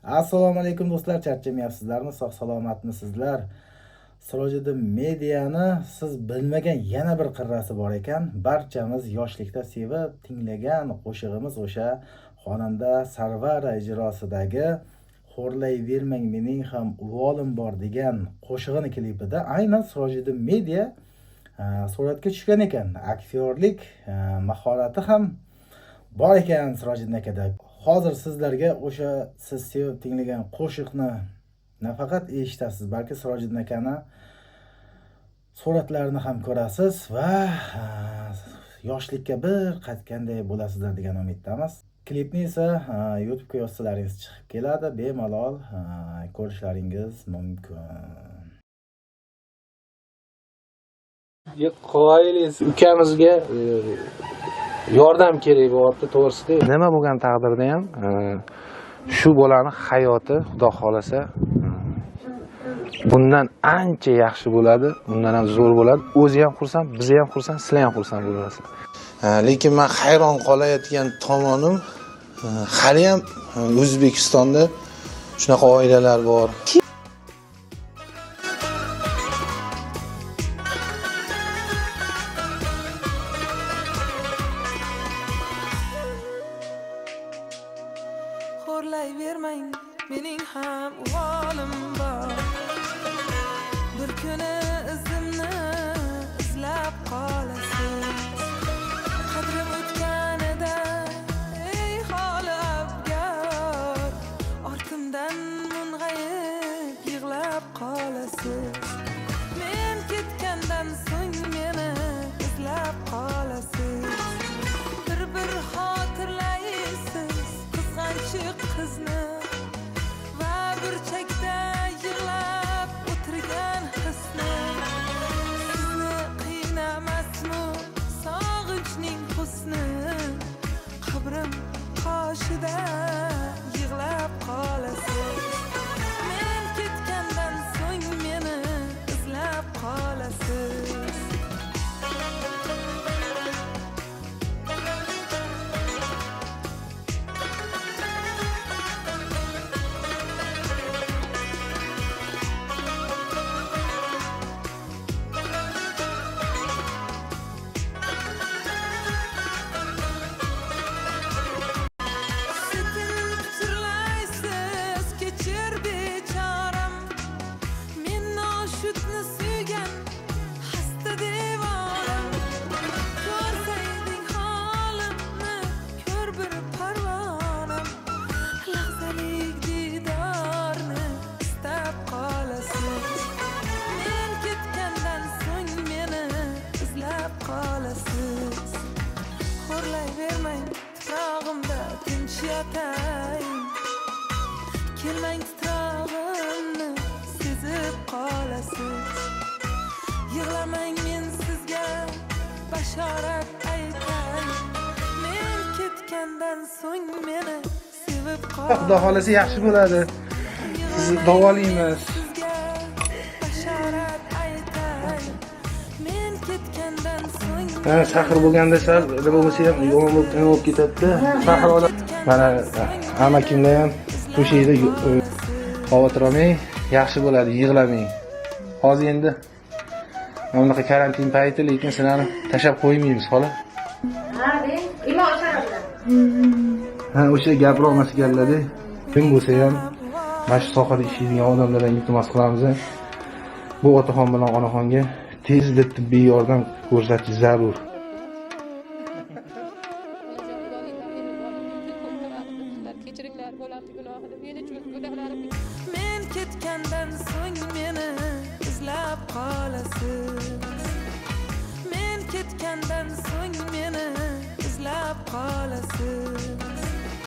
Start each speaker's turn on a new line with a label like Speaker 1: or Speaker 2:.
Speaker 1: Assalomu alaykum do'stlar, charchamayapsizlarmi? Sog' salomatmisizlar? Sirojiddin Mediani siz bilmagan yana bir qirrasi bor ekan. Barchamiz yoshlikda sevib tinglagan qo'shig'imiz o'sha xonanda Sarvara ijrosidagi "Xo'rlayvermang mening ham uvolim bor" degan qo'shig'ini klipida aynan Sirojiddin Media suratga tushgan ekan. Aktyorlik mahorati ham bor ekan Sirojiddin akada. Hozir sizlarga o'sha siz sevib tinglagan qo'shiqni nafaqat eshitasiz, balki Sirojiddin akani suratlarini ham ko'rasiz va yoshlikka bir qaytganday bo'lasizlar degan umiddamiz. Klipni esa YouTube'ga yozsalaringiz chiqib keladi, bemalol ko'rishlaringiz mumkin.
Speaker 2: Qo'yingiz ukamizga yordam kerak bo'lyapti to'g'risida. Nima bo'lgan taqdirda ham shu bolani hayoti xudo xolasa bundan ancha yaxshi bo'ladi, bundan ham zo'r bo'ladi. O'zi ham xursand, biz ham xursand, sizlar ham xursand bo'lasiz. Lekin men hayron qolayotgan tomonim hali ham O'zbekistonda shunaqa oilalar bor.
Speaker 3: Xo'rlayvermang mening ham uvolim bor. Bir kuni izimni izlab qolasiz. Qadrim o'tganida ey holi abgor, ortimdan mung'ayib yig'lab qolasiz. Men ketgandan so'ng meni izlab qolasiz. Bir xotirlaysiz qizg'anchiq qizni va burchakda yig'lab o'tirgan hisni. Sizni qiynamasmi sog'inchning husni? Qabrim qoshida yig'lab qolasiz. Men ketgandan so'ng meni izlab qolasiz. Xo'rlayvermang titrog'imda tinch yotay. Kelmang titrog'imni sezib qolasiz. Yig'lamang men sizga bashorat aytay. Men ketgandan so'ng meni sevib qolasiz.
Speaker 2: Xudo xolasa yaxshi bo'ladi. Sizni davolaymiz. Shahar bo'lganda sal nima bo'lsa ham yomon bo'lib ketadi. Shahar odam mana amakimda ham to'shakda xavotir olmang, yaxshi bo'ladi, yig'lamang. Hozir endi mana bunaqa karantin payti, lekin sizlarni tashab qo'ymaymiz, xola. O'sha gapirolmas ekanlar-da. Kim bo'lsa ham mana shu sohada ishlaydigan odamlardan iltimos qilamiz. Bu otaxon bilan onaxonga tezda tibbiy yordam ko'rsatish zarur.
Speaker 3: Men ketgandan so'ng meni izlab qolasiz.